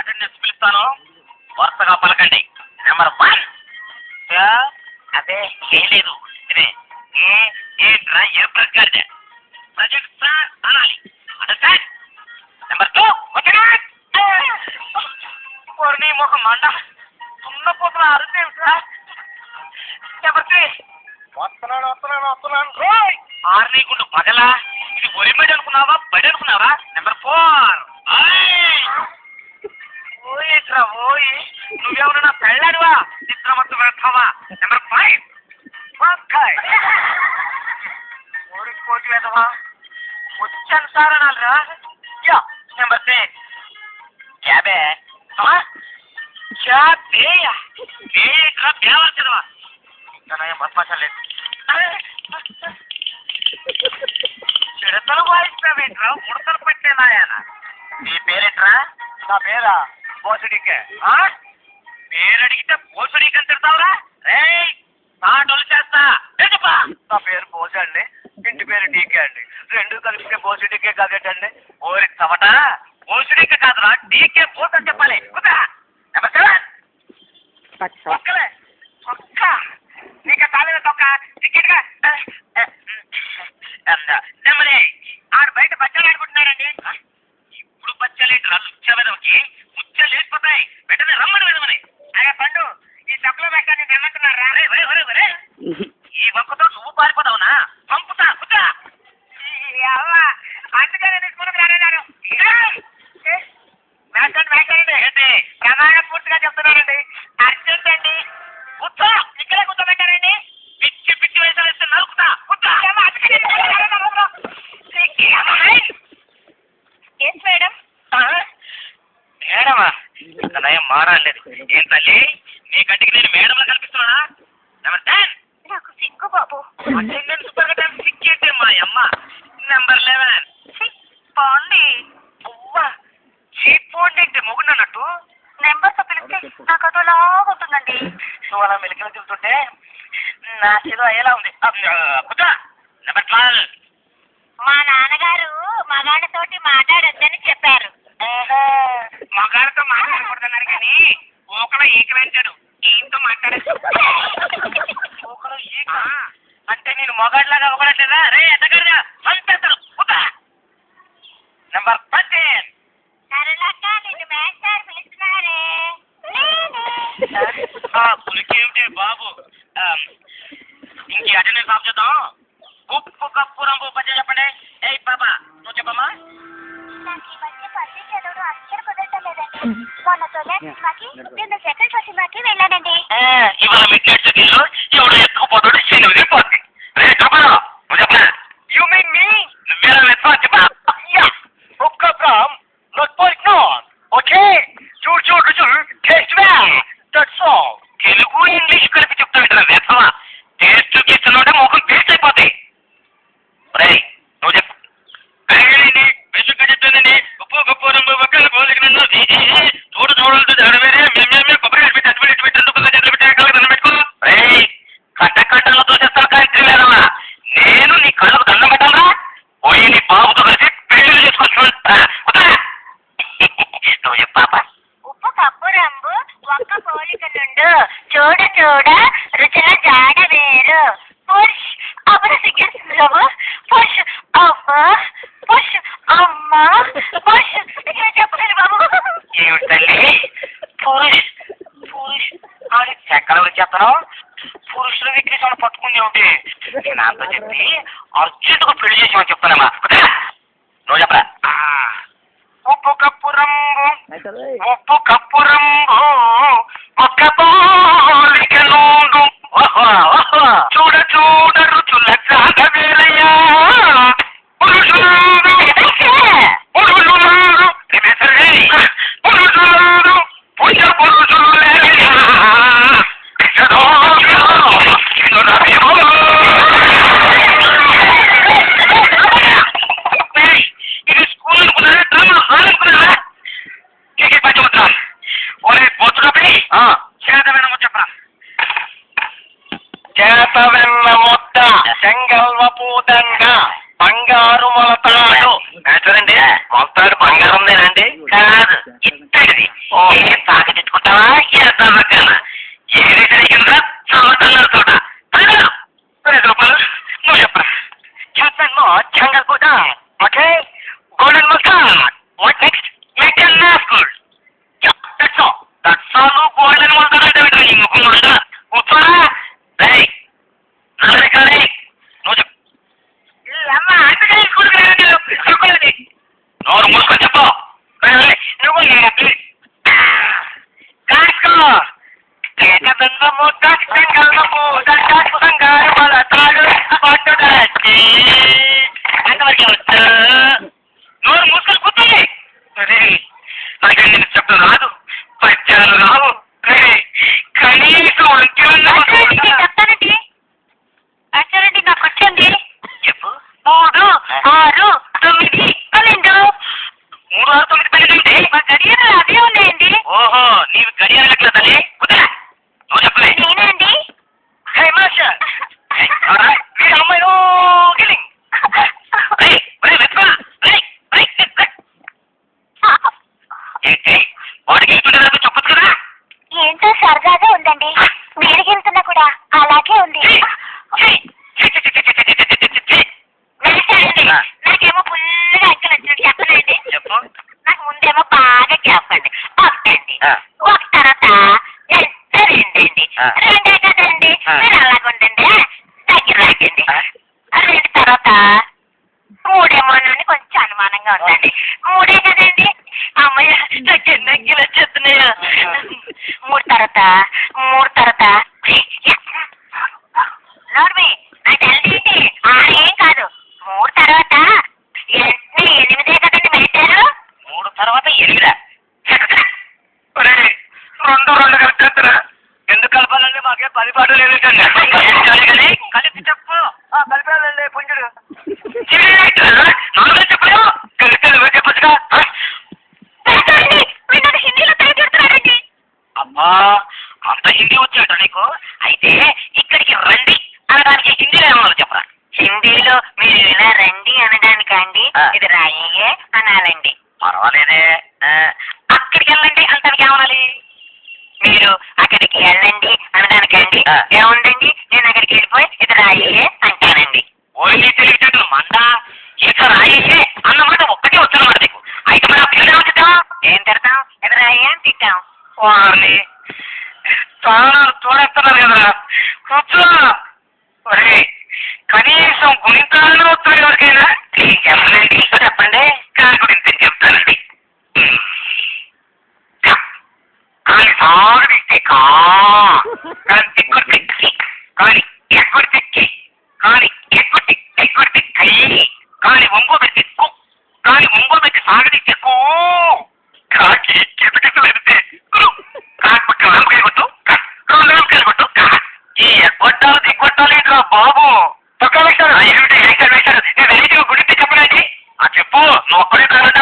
Attendance పిలుస్తాను, వరుసగా పలకండి. నెంబర్ 1. అదే ఏం లేదు, ఏంట్రా ఏ ప్రకారం ప్రజెక్ట్ సార్ అనాలి. అండర్స్టాండ్? నెంబర్ 2. నీ ముఖం మంట తున్నపోతున్న అరుదేవి సార్. నెంబర్ 3. వస్తున్నాను. ఆర్నీకుండు పగలా, ఇది ఒరిబడి అనుకున్నావా బడి అనుకున్నావా? నెంబర్ 4. ఓయేట్రా ఓయి, నువ్వేమన్నా నా పెళ్ళాడువా చిత్రమత్తు వెళ్తావా? నెంబర్ 5. ఓరి కోటి వేదవా, వచ్చాను సార్ అనాలిరా. నెంబర్ 6. క్యాబే ఏంట్రా బేవర్ చదవా, ఇంకా బద్మాషం లేదు. చిడతలు వాయిస్తావేంట్రా, ముడతలు పెట్టేనాయన. నీ పేరేంట్రా? నా పేరా బోసుడికే. పేరు అడిగితే బోసుడికి అని తిడతావురా? రేయ్ నాటోలు చేస్తా. నా పేరు బోసు అండి, ఇంటి పేరు డీకే అండి, రెండు కలిపితే బోసుడికే కాదేటండి. ఓరి చవట, బోసుడికే కాదురా డీకే బోసు అని చెప్పాలి. నెంబర్ 7. ఒక్కలే ఒక్క నీకు తాలేదా తొక్క టికెట్ గా. నెంబర్ 8. ఆడు బయట బచ్చలు ఆడుకుంటున్నారండి. ఇప్పుడు బచ్చలేంటి లుచ్చవేదకి, ముచ్చలు లేచిపోతాయి. వెంటనే రమ్మని వెదమని. అదే పండు, ఈ సభలో పెట్టాలని తెమ్మంటున్నారా? ఈ ఒక్కతో నువ్వు పారిపోతావునా? పంపుతా కుట్టా. అందుకనే తీసుకుని రానేదాను. వేసండి ఏంటి ప్రమాణ పూర్తిగా చెప్తున్నానండి. అర్జెంట్ అండి. కూర్చో, ఇక్కడే కూర్చోబెట్టారండి. పిచ్చి పిచ్చి వేసాలు వేస్తే నరుకుతా. మేడమా? ఇంత నయం మారాలేదు. ఏం తల్లి, నీ కంటికి నేను మేడంలో కనిపిస్తున్నానా? నెంబర్ 10. నాకు సిగ్గు బాబు. అటెండెన్స్ పెరగడానికి సిగ్గేంటే మా అమ్మ. నెంబర్ 11. బాగుంది. పువ్వా చీపోండి అంటే మొగుడు అన్నట్టు. నెంబర్తో పిలిస్తే నాకు అదోలా ఉంటుందండి. నువ్వు అలా మెలికలు తిరుగుతుంటే నాకేదో అయ్యేలా ఉంది. కుదా. నెంబర్ 12. మా నాన్నగారు మగాడితోటి మాట్లాడొద్దని చెప్పారు. మగాడితో మాట్లాడకూడదన్నారు కానీ ఊకలో ఈకలంటాడు. ఈయనతో మాట్లాడచ్చు. ఊకలో ఈక అంటే నేను మొగాడిలాగా అవ్వకూడట్లేదా? రే ఎట్టగడదా సంతరు. నెంబర్ 13. సరళక్క, నిన్ను మేస్టారు పిలుస్తున్నారే. పులికేమిటే బాబు. ఇంక అటెండెన్స్ ఆఫ్ చేద్దాం. ఉప్పు కప్పు రంగు పచ్చ చెప్పండి. ఏ పాపా నువ్వు చెప్పమ్మా. నాకు ఈ మధ్య పద్యం చదవడం అస్సలు కుదరటలేదండి. మొన్న తొలి సినిమాకి, నిన్న సెకండ్ షో సినిమాకి వెళ్ళానండి. ఇవాళ మిడ్ సెకండ్లో ఎవడు ఎక్కువపోతాడు శనివిది పోతుంది. రే చెప్పరా నువ్వు చెప్పరా? యూ మీన్ మీ? నువ్వేలా వెళ్తావు చెప్పా. ఒక్క from not point not. Okay చూడు రుచులు taste that's all. Telugu English కలిపి చెప్తాడు వెళ్తావా? టేస్ట్ చేస్తున్నాడే మొఖం టేస్ట్ అయిపోతాయి. రే నువ్వు చెప్పు. అడిగండి బెసుగా చెప్తానండి. ఉప్పు గప్పు రంగు ఒక్కలు పోలిగిన చూడు అడవేరే మేము కొబ్బరి పెట్టుకో. రే కట్టలో చూసేస్తాను కానీ తెలియదమ్మా. నేను నీ కళ్ళకు దండం పెట్టాలా? పోయి నీ బాబుతో కలిసి పెళ్లి చేసుకొచ్చుకుంటా. నువ్వు చెప్పాపా. ఉప్పు కప్పు రంగు ఒక్క పోలిక నుండు, చూడ రుచుల జాడ వేరు. పుష్ అప్పుడు సిగ్గేస్తుంది బాబు. పుష్ అమ్మ, పుష్ అమ్మ, పుష్. ఇక్కడ చెప్పలేదు బాబు. ఏమిటి తల్లి? పురుష్ అని చెక్కల గురించి చెప్తాను. పురుషుల విగ్రహం పట్టుకుంది ఏమిటి? నేను నాతో చెప్పి అర్జెంటుగా పెళ్లి చేసామని చెప్తానమ్మా. నువ్వు చెప్పరా? ఉప్పు కప్పు రంగు ఒక్క పోలిక నుండు, చూడ రుచుల జాడ వేరయ్యా. పురుషులు ఇది స్కూల్ అనుకున్నారా? డ్రామా హాల్ అనుకున్నారా? పంచముద్ర ఒరే బొచ్చుడపై చేతమైన చెప్పరా? చేతవెన్న ముద్ద, చెంగల్వ పూదండ, బంగారు మొలతాడు. చూడండి మొలతాడు బంగారం ఉందేనండి? కాదు, ఇట్టే పోయినది ఏ తాక తెచ్చుకుంటావా చేద్దాం పక్కన ఏది జరిగిందా సంవత్సరాల తోట 5 రూపాయలు నువ్వు చెప్పరా చూసాను జంగల్ పూట okay golden mustard what next Indian నాస్కుల్ దట్స్ ఆల్ గోల్డెన్ మస్టార్డ్ అంటే ఈ ముఖం అంట కూర్చోరా రేయ్ నల్లరే నువ్వు చెప్పు అమ్మ అందుకని స్కూల్కి నోరు మూసుకొని చెప్పు నువ్వు కాసుకో ఏకదండము దక్షిణము దండాత్మకంగారు బలతాడు పట్టుదచ్చి అంతవరకే వచ్చు నోరు మూసుకొని కూర్చోండి అరే నాకు నేను చెప్పడం రాదు పద్యాలు రావు కనీసం చెప్తానండి ఆచారండి నాకు వచ్చింది చెప్పు 3, 6, 9, 12 3, 6, 9, 12 మా గడియారాలు అదే ఉన్నాయండి. ఓహో నీవు గడియారం లెక్కల తల్లి కుదరా నువ్వు చెప్పలే నేనండి హే మాస్టర్ మీ అమ్మాయిలో గిలింగ్ వాడికి వెళ్తుండే చెప్పచ్చు కదా ఏంటో సరదాగా ఉందండి వీడికి వెళ్తున్నా కూడా అలాగే ఉంది. నాకేమో ఫుల్గా అంకెలు వచ్చినట్టు చెప్పనండి. చెప్పు నాకు ముందేమో బాగా చెప్పండి ఒకటండి ఒక తర్వాత 2 అండి 2 కదండి మీరు అలాగుండండి దగ్గర రాకండి 2 తర్వాత 3 ఏమోనండి కొంచెం అనుమానంగా ఉందండి 3 కదండి అమ్మయ్య నాకు ఎన్ని అంకెలు వచ్చేస్తున్నాయో 3 తర్వాత నోర్మి నాకు తెలిసి 6 ఏం కాదు 3 తర్వాత 8 కదండి పెట్టారు 3 తర్వాత 8 2 కలిపేస్తారా ఎందుకు కలపాలండి మాకే 10 పాటలు లేదు కానీ కలిపి చెప్పు కలిపాలండి పుంజుడు నాలుగు చెప్పు కలిపి నువ్వే చెప్పచ్చుగా హిందీలో తెలియజేస్తున్నారండి. అబ్బా అంత హిందీ వచ్చాట నీకు అయితే ఇక్కడికి రండి అనడానికి హిందీలో ఏమన్నా చెప్పరా హిందీలో మీరు ఇలా రండి అనడానికండి ఇది రాయే అనాలండి. పర్వాలేదే అక్కడికి వెళ్ళండి అంటానికి ఏమనాలి మీరు అక్కడికి వెళ్ళండి అనడానికండి ఏముందండి నేను అక్కడికి వెళ్ళిపోయి ఇది రాయే అంటానండి. ఓన్లీ తెలివితేటలు మంద ఇక రాయే అన్నమాట ఒక్కటే వచ్చనమాట నీకు అయితే మనం పిల్లలు తింటాం ఏం తిడతాం ఇది రాయే అని తింటాం. వారిని చాలా చూడేస్తున్నారు కదా కూర్చో ఒరే కనీసం గుణితాలను వస్తుంది ఎవరికైనా చెప్పండి చెప్పండి కానీ గురించి చెప్తానండి కానీ సాగిస్తే కానీ ఎక్కుడు తెక్కి కానీ ఎక్కుడు తెక్కి కానీ ఎక్కుడు తెక్కి కానీ ఒంగో పెట్టి ఎక్కు కానీ ఒంగో పెట్టి సాగది ఎక్కు కాకి కిటకిట వెళ్తే కాకపోతే రామకాయ కొట్టు రామకాయ కొట్టు ఈ ఎగ్గొట్టాలు దిగ్గొట్టాలు ఏంట్రా బాబు తొక్క వేశారు ఏమిటి వేశారు వేశారు నేను వెరైటీగా గుడితే చెప్పనండి చెప్పు నువ్వు ఒక్కడే కాదంట